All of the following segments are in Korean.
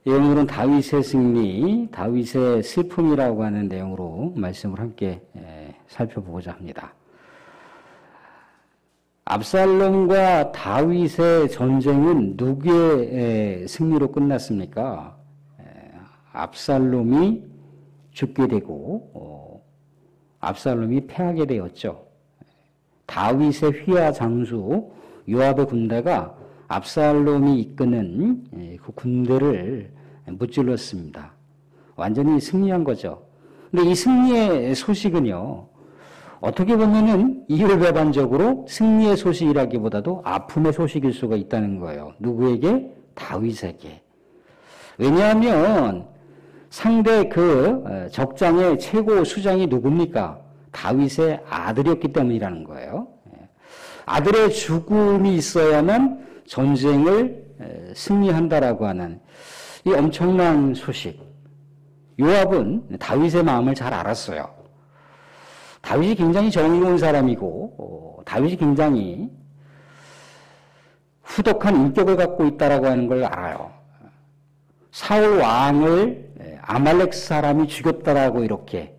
오늘은 다윗의 승리, 다윗의 슬픔이라고 하는 내용으로 말씀을 함께 살펴보고자 합니다. 압살롬과 다윗의 전쟁은 누구의 승리로 끝났습니까? 압살롬이 죽게 되고 압살롬이 패하게 되었죠. 다윗의 휘하 장수 요압의 군대가 압살롬이 이끄는 그 군대를 무찔렀습니다. 완전히 승리한 거죠. 근데 이 승리의 소식은요, 어떻게 보면은 이율배반적으로 승리의 소식이라기보다도 아픔의 소식일 수가 있다는 거예요. 누구에게? 다윗에게. 왜냐하면 상대 그 적장의 최고 수장이 누굽니까? 다윗의 아들이었기 때문이라는 거예요. 아들의 죽음이 있어야만 전쟁을 승리한다라고 하는 이 엄청난 소식. 요압은 다윗의 마음을 잘 알았어요. 다윗이 굉장히 정의로운 사람이고 다윗이 굉장히 후덕한 인격을 갖고 있다라고 하는 걸 알아요. 사울 왕을 아말렉 사람이 죽였다라고 이렇게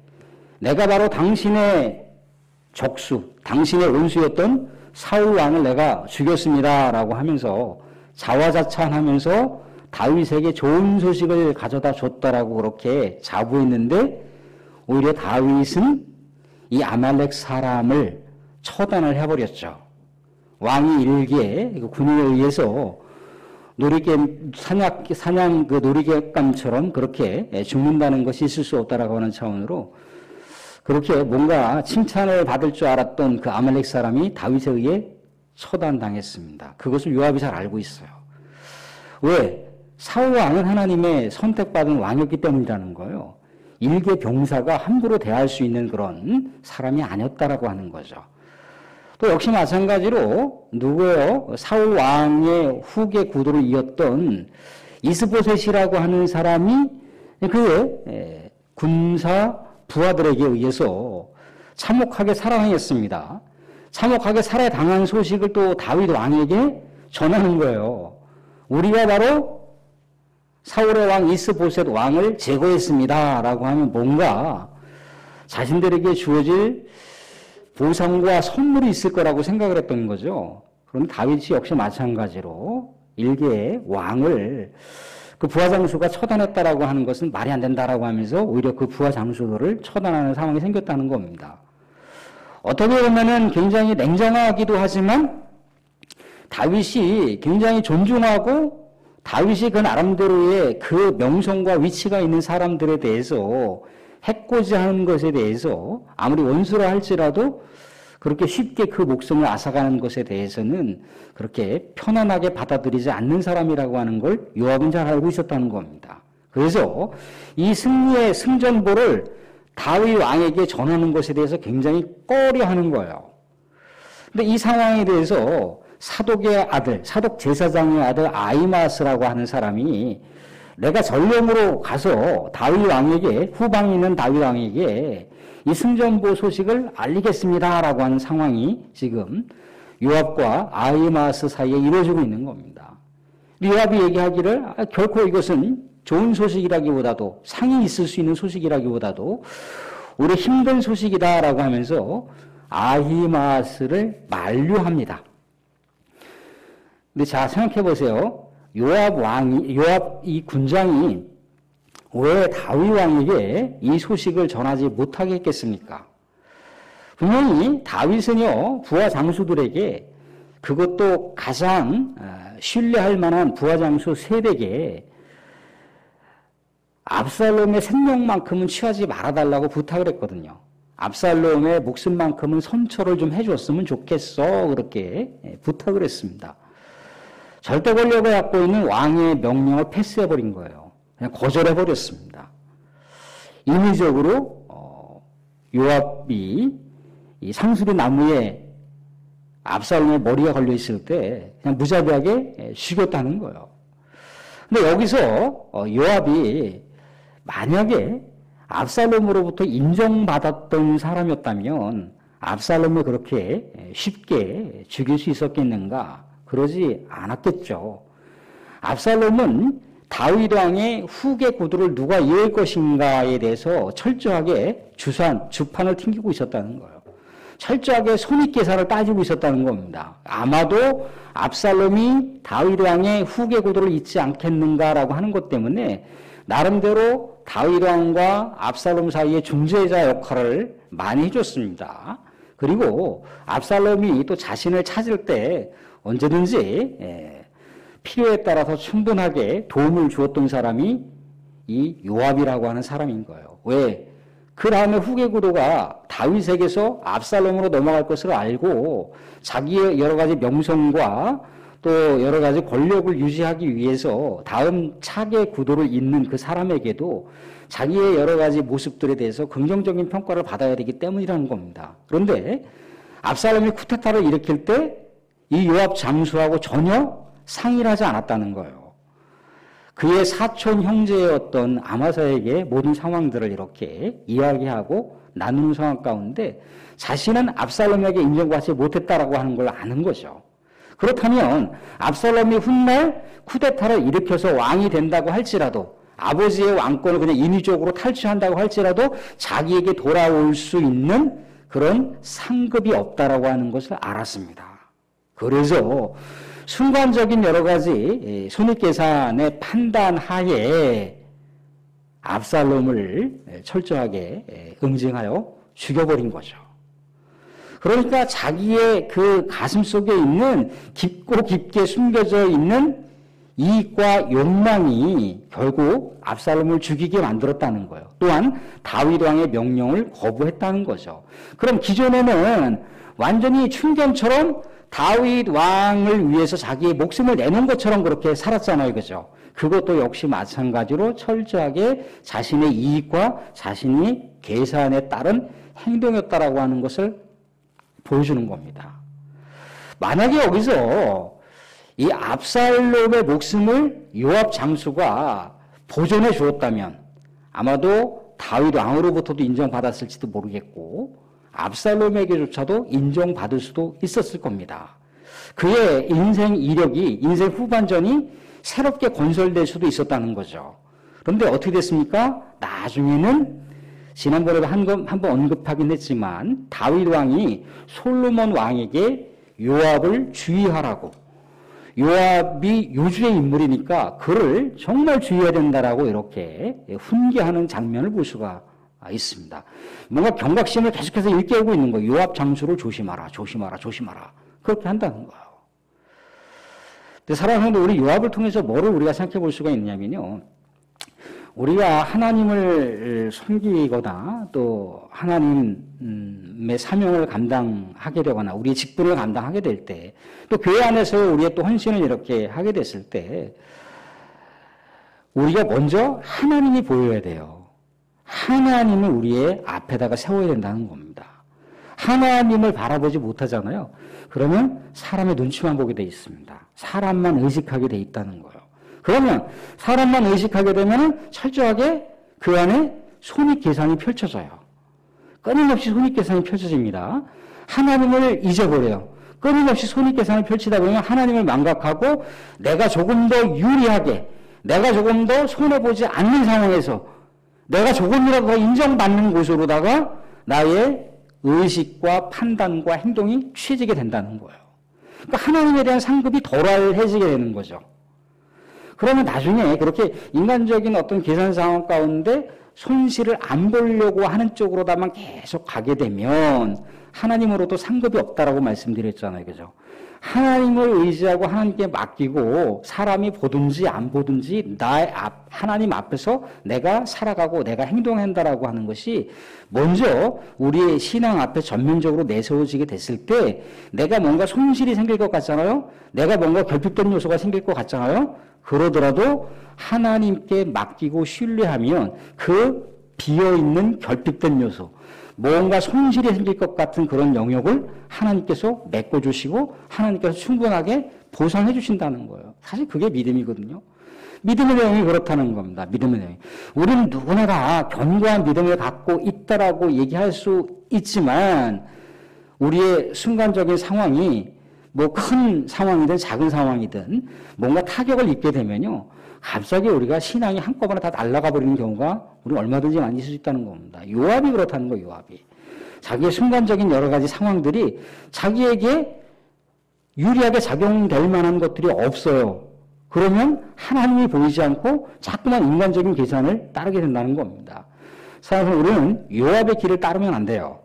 내가 바로 당신의 적수, 당신의 원수였던 사울 왕을 내가 죽였습니다라고 하면서 자화자찬하면서 다윗에게 좋은 소식을 가져다 줬다라고 그렇게 자부했는데 오히려 다윗은 이 아말렉 사람을 처단을 해버렸죠. 왕이 일기에 군인에 의해서 사냥 그 놀이개감처럼 그렇게 죽는다는 것이 있을 수 없다라고 하는 차원으로 그렇게 뭔가 칭찬을 받을 줄 알았던 그 아말렉 사람이 다윗에 의해 처단당했습니다. 그것을 요압이 잘 알고 있어요. 왜? 사울 왕은 하나님의 선택받은 왕이었기 때문이라는 거예요. 일개 병사가 함부로 대할 수 있는 그런 사람이 아니었다라고 하는 거죠. 또 역시 마찬가지로 누구예요? 사울 왕의 후계 구도를 이었던 이스보셋이라고 하는 사람이 그 군사 부하들에게 의해서 참혹하게 살해당했습니다. 참혹하게 살해당한 소식을 또 다윗 왕에게 전하는 거예요. 우리가 바로 사울의 왕 이스보셋 왕을 제거했습니다 라고 하면 뭔가 자신들에게 주어질 보상과 선물이 있을 거라고 생각을 했던 거죠. 그런데 다윗이 역시 마찬가지로 일개의 왕을 그 부하 장수가 처단했다라고 하는 것은 말이 안 된다라고 하면서 오히려 그 부하 장수들을 처단하는 상황이 생겼다는 겁니다. 어떻게 보면은 굉장히 냉정하기도 하지만 다윗이 굉장히 존중하고 다윗이 그 나름대로의 그 명성과 위치가 있는 사람들에 대해서 해코지하는 것에 대해서 아무리 원수라 할지라도 그렇게 쉽게 그 목숨을 앗아가는 것에 대해서는 그렇게 편안하게 받아들이지 않는 사람이라고 하는 걸 요압은 잘 알고 있었다는 겁니다. 그래서 이 승리의 승전보를 다윗 왕에게 전하는 것에 대해서 굉장히 꺼려하는 거예요. 근데 이 상황에 대해서 사독의 아들, 사독 제사장의 아들 아히마스라고 하는 사람이 내가 전령으로 가서 다윗 왕에게, 후방에 있는 다윗 왕에게 이 승전보 소식을 알리겠습니다라고 하는 상황이 지금 요압과 아히마스 사이에 이루어지고 있는 겁니다. 요압이 얘기하기를 결코 이것은 좋은 소식이라기보다도 상이 있을 수 있는 소식이라기보다도 오히려 힘든 소식이다라고 하면서 아히마스를 만류합니다. 근데 자, 생각해 보세요. 요압 이 군장이 왜 다윗 왕에게 이 소식을 전하지 못하게 했겠습니까? 분명히 다윗은요, 부하 장수들에게 그것도 가장 신뢰할 만한 부하 장수 세대에게 압살롬의 생명만큼은 취하지 말아달라고 부탁을 했거든요. 압살롬의 목숨만큼은 선처를 좀 해줬으면 좋겠어. 그렇게 부탁을 했습니다. 절대 권력을 갖고 있는 왕의 명령을 패스해버린 거예요. 그냥 거절해버렸습니다. 인위적으로 요압이 이 상수리 나무에 압살롬의 머리가 걸려있을 때 그냥 무자비하게 죽였다는 거예요. 근데 여기서 요압이 만약에 압살롬으로부터 인정받았던 사람이었다면 압살롬을 그렇게 쉽게 죽일 수 있었겠는가? 그러지 않았겠죠. 압살롬은 다윗 왕의 후계 구도를 누가 이을 것인가에 대해서 철저하게 주판을 튕기고 있었다는 거예요. 철저하게 손익계산을 따지고 있었다는 겁니다. 아마도 압살롬이 다윗 왕의 후계 구도를 잇지 않겠는가라고 하는 것 때문에 나름대로 다윗 왕과 압살롬 사이의 중재자 역할을 많이 해줬습니다. 그리고 압살롬이 또 자신을 찾을 때 언제든지 필요에 따라서 충분하게 도움을 주었던 사람이 이 요압이라고 하는 사람인 거예요. 왜? 그 다음에 후계 구도가 다윗에게서 압살롬으로 넘어갈 것을 알고 자기의 여러 가지 명성과 또 여러 가지 권력을 유지하기 위해서 다음 차기 구도를 잇는 그 사람에게도 자기의 여러 가지 모습들에 대해서 긍정적인 평가를 받아야 되기 때문이라는 겁니다. 그런데 압살롬이 쿠데타를 일으킬 때 이 요압 장수하고 전혀 상의를 하지 않았다는 거예요. 그의 사촌 형제였던 아마사에게 모든 상황들을 이렇게 이야기하고 나누는 상황 가운데 자신은 압살롬에게 인정받지 못했다라고 하는 걸 아는 거죠. 그렇다면 압살롬이 훗날 쿠데타를 일으켜서 왕이 된다고 할지라도 아버지의 왕권을 그냥 인위적으로 탈취한다고 할지라도 자기에게 돌아올 수 있는 그런 상급이 없다라고 하는 것을 알았습니다. 그래서 순간적인 여러 가지 손익계산의 판단하에 압살롬을 철저하게 응징하여 죽여버린 거죠. 그러니까 자기의 그 가슴 속에 있는 깊고 깊게 숨겨져 있는 이익과 욕망이 결국 압살롬을 죽이게 만들었다는 거예요. 또한 다윗 왕의 명령을 거부했다는 거죠. 그럼 기존에는 완전히 충견처럼 다윗 왕을 위해서 자기의 목숨을 내놓은 것처럼 그렇게 살았잖아요. 그죠? 그것도 역시 마찬가지로 철저하게 자신의 이익과 자신이 계산에 따른 행동이었다라고 하는 것을 보여주는 겁니다. 만약에 여기서 이 압살롬의 목숨을 요압 장수가 보존해 주었다면 아마도 다윗 왕으로부터도 인정받았을지도 모르겠고 압살롬에게조차도 인정받을 수도 있었을 겁니다. 그의 인생 이력이, 인생 후반전이 새롭게 건설될 수도 있었다는 거죠. 그런데 어떻게 됐습니까? 나중에는 지난번에도 한번 언급하긴 했지만 다윗 왕이 솔로몬 왕에게 요압을 주의하라고, 요압이 요주의 인물이니까 그를 정말 주의해야 된다라고 이렇게 훈계하는 장면을 볼 수가 있습니다. 뭔가 경각심을 계속해서 일깨우고 있는 거예요. 요압 장수를 조심하라, 조심하라, 조심하라. 그렇게 한다는 거예요. 근데 사랑하는 성도, 우리 요압을 통해서 뭐를 우리가 생각해 볼 수가 있냐면요. 우리가 하나님을 섬기거나 또 하나님의 사명을 감당하게 되거나 우리의 직분을 감당하게 될 때 또 교회 안에서 우리의 또 헌신을 이렇게 하게 됐을 때 우리가 먼저 하나님이 보여야 돼요. 하나님을 우리의 앞에다가 세워야 된다는 겁니다. 하나님을 바라보지 못하잖아요. 그러면 사람의 눈치만 보게 돼 있습니다. 사람만 의식하게 돼 있다는 거예요. 그러면 사람만 의식하게 되면 철저하게 그 안에 손익계산이 펼쳐져요. 끊임없이 손익계산이 펼쳐집니다. 하나님을 잊어버려요. 끊임없이 손익계산을 펼치다 보면 하나님을 망각하고 내가 조금 더 유리하게, 내가 조금 더 손해보지 않는 상황에서 내가 조금이라도 더 인정받는 곳으로다가 나의 의식과 판단과 행동이 취해지게 된다는 거예요. 그러니까 하나님에 대한 상급이 덜해지게 되는 거죠. 그러면 나중에 그렇게 인간적인 어떤 계산 상황 가운데 손실을 안 보려고 하는 쪽으로다만 계속 가게 되면 하나님으로도 상급이 없다라고 말씀드렸잖아요. 그죠? 하나님을 의지하고 하나님께 맡기고 사람이 보든지 안 보든지 하나님 앞에서 내가 살아가고 내가 행동한다라고 하는 것이 먼저 우리의 신앙 앞에 전면적으로 내세워지게 됐을 때 내가 뭔가 손실이 생길 것 같잖아요. 내가 뭔가 결핍된 요소가 생길 것 같잖아요. 그러더라도 하나님께 맡기고 신뢰하면 그 비어있는 결핍된 요소, 뭔가 손실이 생길 것 같은 그런 영역을 하나님께서 메꿔주시고 하나님께서 충분하게 보상해 주신다는 거예요. 사실 그게 믿음이거든요. 믿음의 내용이 그렇다는 겁니다. 믿음의 내용. 우리는 누구나 다 견고한 믿음을 갖고 있다라고 얘기할 수 있지만 우리의 순간적인 상황이 뭐 큰 상황이든 작은 상황이든 뭔가 타격을 입게 되면요. 갑자기 우리가 신앙이 한꺼번에 다 날아가 버리는 경우가 우리 얼마든지 많이 있을 수 있다는 겁니다. 요압이 그렇다는 거예요. 요압이. 자기의 순간적인 여러 가지 상황들이 자기에게 유리하게 작용될 만한 것들이 없어요. 그러면 하나님이 보이지 않고 자꾸만 인간적인 계산을 따르게 된다는 겁니다. 사실 우리는 요압의 길을 따르면 안 돼요.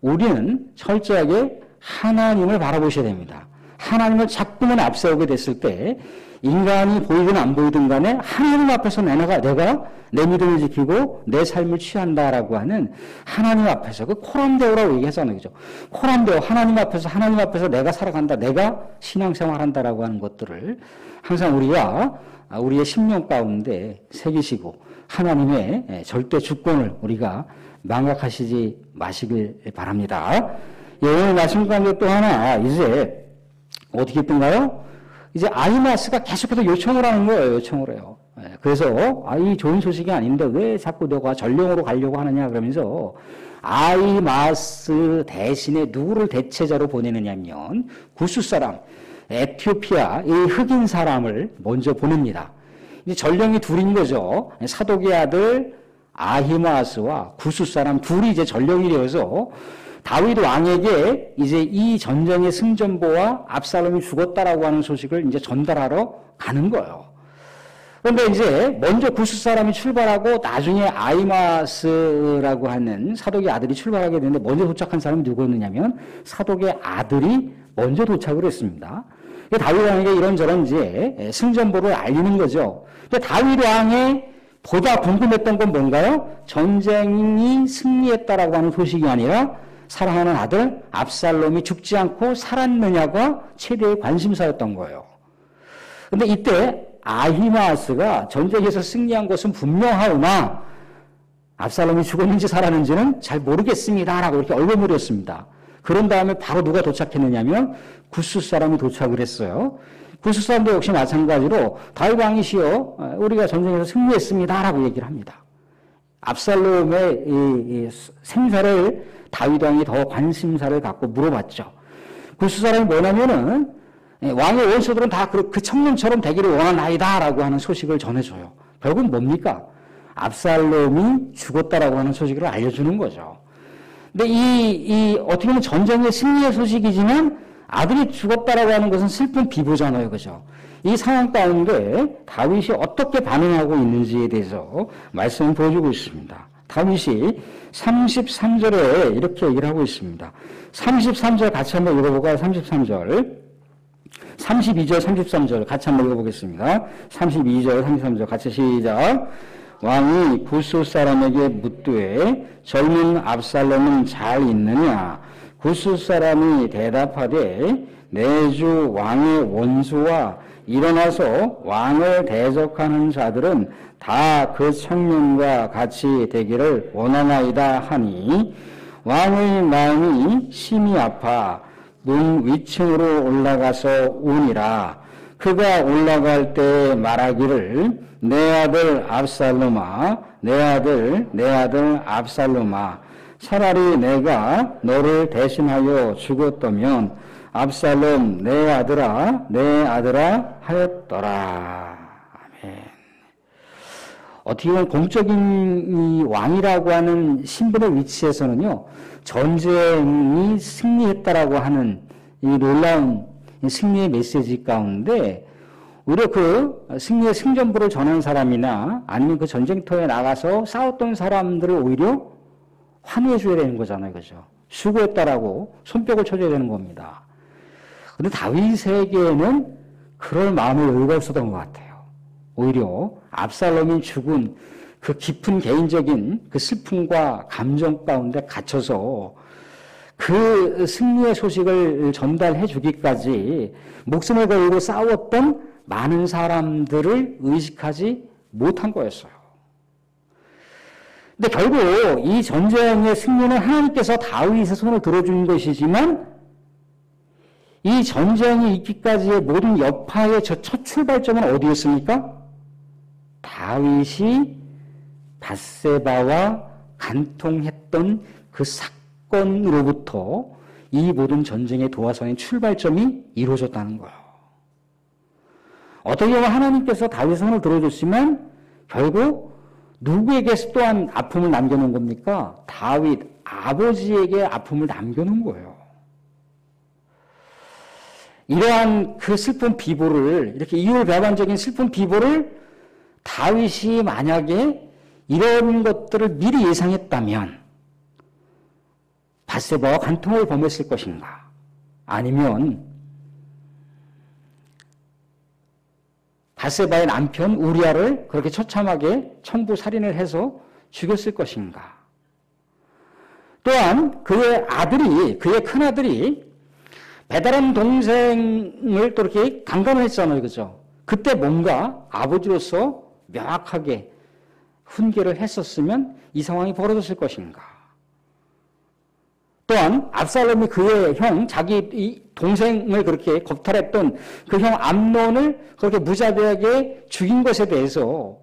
우리는 철저하게 하나님을 바라보셔야 됩니다. 하나님을 자꾸만 앞세우게 됐을 때 인간이 보이든 안 보이든 간에 하나님 앞에서 내가 내 믿음을 지키고 내 삶을 취한다라고 하는 하나님 앞에서 그 코람데오라고 얘기하잖아요. 그죠? 코람데오, 하나님 앞에서 내가 살아간다, 내가 신앙생활한다라고 하는 것들을 항상 우리가 우리의 심령 가운데 새기시고 하나님의 절대 주권을 우리가 망각하시지 마시길 바랍니다. 예, 오늘 말씀 가운데 또 하나 이제 어떻게 했던가요? 이제 아히마스가 계속해서 요청을 하는 거예요. 요청을 해요. 그래서 이 좋은 소식이 아닌데 왜 자꾸 너가 전령으로 가려고 하느냐 그러면서 아히마스 대신에 누구를 대체자로 보내느냐면 구스 사람, 에티오피아 이 흑인 사람을 먼저 보냅니다. 이제 전령이 둘인 거죠. 사독의 아들 아히마스와 구스 사람 둘이 이제 전령이 되어서 다윗 왕에게 이제 이 전쟁의 승전보와 압살롬이 죽었다라고 하는 소식을 이제 전달하러 가는 거예요. 그런데 이제 먼저 구스 사람이 출발하고 나중에 아히마스라고 하는 사독의 아들이 출발하게 되는데 먼저 도착한 사람이 누구였느냐면 사독의 아들이 먼저 도착을 했습니다. 다윗 왕에게 이런저런 이제 승전보를 알리는 거죠. 근데 다윗 왕의 보다 궁금했던 건 뭔가요? 전쟁이 승리했다라고 하는 소식이 아니라 사랑하는 아들 압살롬이 죽지 않고 살았느냐가 최대의 관심사였던 거예요. 그런데 이때 아히마스가 전쟁에서 승리한 것은 분명하오나 압살롬이 죽었는지 살았는지는 잘 모르겠습니다라고 이렇게 얼버무렸습니다. 그런 다음에 바로 누가 도착했느냐면 구스 사람이 도착을 했어요. 구스 사람도 역시 마찬가지로 다윗 왕이시여 우리가 전쟁에서 승리했습니다라고 얘기를 합니다. 압살롬의 이 생사를 다윗 왕이 더 관심사를 갖고 물어봤죠. 구스 사람이 뭐냐면은 왕의 원수들은 다 그 청년처럼 되기를 원하나이다라고 하는 소식을 전해줘요. 결국 뭡니까? 압살롬이 죽었다라고 하는 소식을 알려주는 거죠. 근데 어떻게 보면 전쟁의 승리의 소식이지만 아들이 죽었다라고 하는 것은 슬픈 비보잖아요. 그죠? 이 상황 가운데 다윗이 어떻게 반응하고 있는지에 대해서 말씀을 보여주고 있습니다. 다윗이 33절에 이렇게 얘기를 하고 있습니다. 33절 같이 한번 읽어볼까요? 33절. 32절, 33절 같이 한번 읽어보겠습니다. 32절, 33절 같이 시작. 왕이 구스 사람에게 묻되 젊은 압살롬은 잘 있느냐? 구스 사람이 대답하되 내 주 왕의 원수와 일어나서 왕을 대적하는 자들은 다 그 청년과 같이 되기를 원하나이다 하니 왕의 마음이 심히 아파 문 위층으로 올라가서 우니라. 그가 올라갈 때 말하기를 내 아들 압살롬아, 내 아들 압살롬아, 차라리 내가 너를 대신하여 죽었다면 압살롬 내 아들아 하였더라. 아멘. 어떻게 보면 공적인 이 왕이라고 하는 신분의 위치에서는요, 전쟁이 승리했다라고 하는 이 놀라운 승리의 메시지 가운데 오히려 그 승리의 승전보를 전한 사람이나 아니면 그 전쟁터에 나가서 싸웠던 사람들을 오히려 환호해 줘야 되는 거잖아요. 그죠? 수고했다라고 손뼉을 쳐줘야 되는 겁니다. 근데 다윗에게는 그럴 마음의 여유가 없었던 것 같아요. 오히려 압살롬이 죽은 그 깊은 개인적인 그 슬픔과 감정 가운데 갇혀서 그 승리의 소식을 전달해 주기까지 목숨을 걸고 싸웠던 많은 사람들을 의식하지 못한 거였어요. 근데 결국 이 전쟁의 승리는 하나님께서 다윗의 손을 들어준 것이지만 이 전쟁이 있기까지의 모든 여파의 첫 출발점은 어디였습니까? 다윗이 밧세바와 간통했던 그 사건으로부터 이 모든 전쟁의 도화선의 출발점이 이루어졌다는 거예요. 어떻게 보면 하나님께서 다윗의 손을 들어줬지만 결국 누구에게서 또한 아픔을 남겨놓은 겁니까? 다윗 아버지에게 아픔을 남겨놓은 거예요. 이러한 그 슬픈 비보를, 이렇게 이율배반적인 슬픈 비보를 다윗이 만약에 이런 것들을 미리 예상했다면 밧세바와 간통을 범했을 것인가? 아니면 밧세바의 남편 우리아를 그렇게 처참하게 청부 살인을 해서 죽였을 것인가? 또한 그의 큰아들이 배다른 동생을 또 이렇게 강간을 했잖아요. 그죠? 그때 뭔가 아버지로서 명확하게 훈계를 했었으면 이 상황이 벌어졌을 것인가? 또한 압살롬이 그의 형, 자기 동생을 그렇게 겁탈했던 그 형 암논을 그렇게 무자비하게 죽인 것에 대해서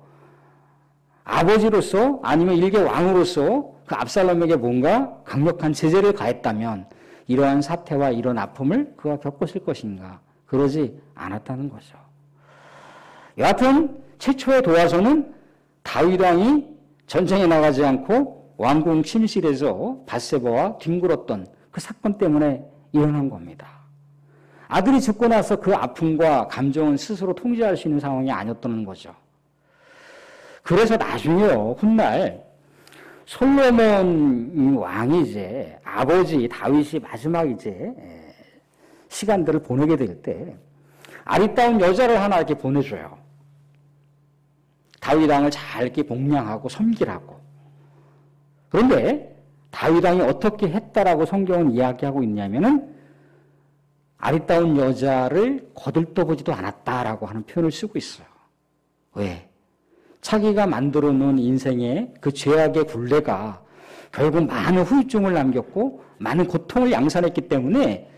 아버지로서 아니면 일개 왕으로서 그 압살롬에게 뭔가 강력한 제재를 가했다면 이러한 사태와 이런 아픔을 그가 겪었을 것인가? 그러지 않았다는 거죠. 여하튼 최초의 도화서는 다윗 왕이 전쟁에 나가지 않고 왕궁 침실에서 밧세바와 뒹굴었던 그 사건 때문에 일어난 겁니다. 아들이 죽고 나서 그 아픔과 감정은 스스로 통제할 수 있는 상황이 아니었다는 거죠. 그래서 나중에요, 훗날 솔로몬 왕이 이제 아버지 다윗이 마지막 이제 시간들을 보내게 될 때 아리따운 여자를 하나 이렇게 보내줘요. 다윗 왕을 잘 이렇게 복양하고 섬기라고. 그런데 다윗 왕이 어떻게 했다라고 성경은 이야기하고 있냐면은 아리따운 여자를 거들떠보지도 않았다라고 하는 표현을 쓰고 있어요. 왜? 자기가 만들어 놓은 인생의 그 죄악의 굴레가 결국 많은 후유증을 남겼고 많은 고통을 양산했기 때문에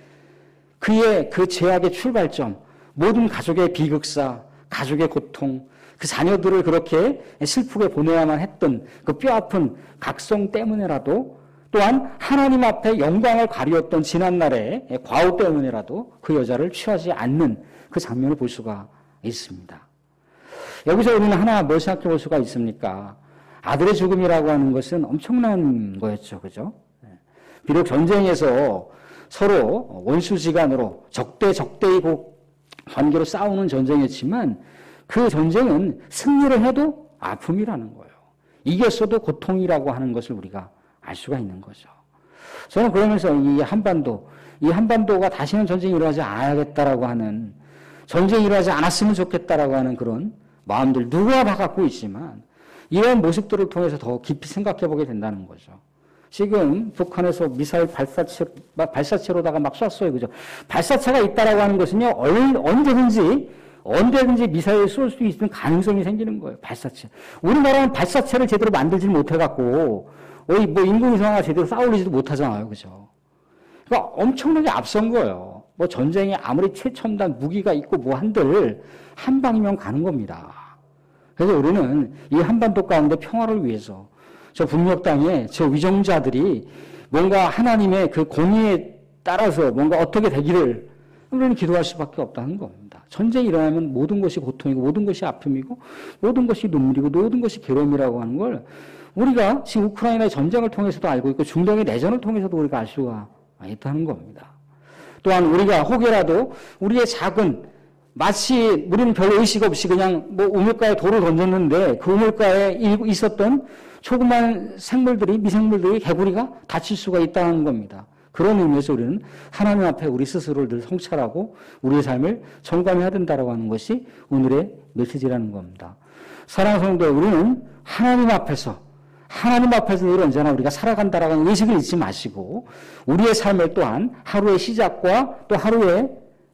그의 그 죄악의 출발점, 모든 가족의 비극사, 가족의 고통, 그 자녀들을 그렇게 슬프게 보내야만 했던 그 뼈아픈 각성 때문에라도 또한 하나님 앞에 영광을 가리웠던 지난날의 과오 때문에라도 그 여자를 취하지 않는 그 장면을 볼 수가 있습니다. 여기서 우리는 하나 뭘 생각해 볼 수가 있습니까? 아들의 죽음이라고 하는 것은 엄청난 거였죠. 그죠? 비록 전쟁에서 서로 원수지간으로 적대의 관계로 싸우는 전쟁이었지만 그 전쟁은 승리를 해도 아픔이라는 거예요. 이겼어도 고통이라고 하는 것을 우리가 알 수가 있는 거죠. 저는 그러면서 이 한반도가 다시는 전쟁이 일어나지 않아야겠다라고 하는, 전쟁이 일어나지 않았으면 좋겠다라고 하는 그런 마음들 누구나 다 갖고 있지만 이런 모습들을 통해서 더 깊이 생각해 보게 된다는 거죠. 지금 북한에서 미사일 발사체로다가 막 쐈어요. 그죠? 발사체가 있다라고 하는 것은요, 언제든지 미사일을 쏠 수 있는 가능성이 생기는 거예요. 발사체. 우리나라는 발사체를 제대로 만들지 못해갖고, 뭐 인공위성하고 제대로 싸우지도 못하잖아요. 그죠? 그러니까 엄청나게 앞선 거예요. 뭐 전쟁에 아무리 최첨단 무기가 있고 뭐 한들 한 방이면 가는 겁니다. 그래서 우리는 이 한반도 가운데 평화를 위해서 저 북녘 땅에 저 위정자들이 뭔가 하나님의 그 공의에 따라서 뭔가 어떻게 되기를 우리는 기도할 수밖에 없다는 겁니다. 전쟁이 일어나면 모든 것이 고통이고 모든 것이 아픔이고 모든 것이 눈물이고 모든 것이 괴로움이라고 하는 걸 우리가 지금 우크라이나의 전쟁을 통해서도 알고 있고 중동의 내전을 통해서도 우리가 알 수가 있다는 겁니다. 또한 우리가 혹여라도 우리의 작은, 마치 우리는 별 의식 없이 그냥 뭐 우물가에 돌을 던졌는데 그 우물가에 있었던 조그만 생물들이, 미생물들이, 개구리가 다칠 수가 있다는 겁니다. 그런 의미에서 우리는 하나님 앞에 우리 스스로를 늘 성찰하고 우리의 삶을 점검해야 된다고 하는 것이 오늘의 메시지라는 겁니다. 사랑하는 성도, 우리는 하나님 앞에서 늘 언제나 우리가 살아간다라고 하는 의식을 잊지 마시고 우리의 삶을 또한 하루의 시작과 또 하루의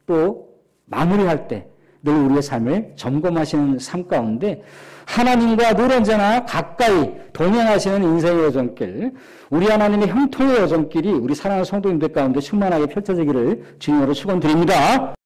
또 마무리할 때 늘 우리의 삶을 점검하시는 삶 가운데 하나님과 늘 언제나 가까이 동행하시는 인생의 여정길, 우리 하나님의 형통의 여정길이 우리 사랑하는 성도님들 가운데 충만하게 펼쳐지기를 주님으로 축원드립니다.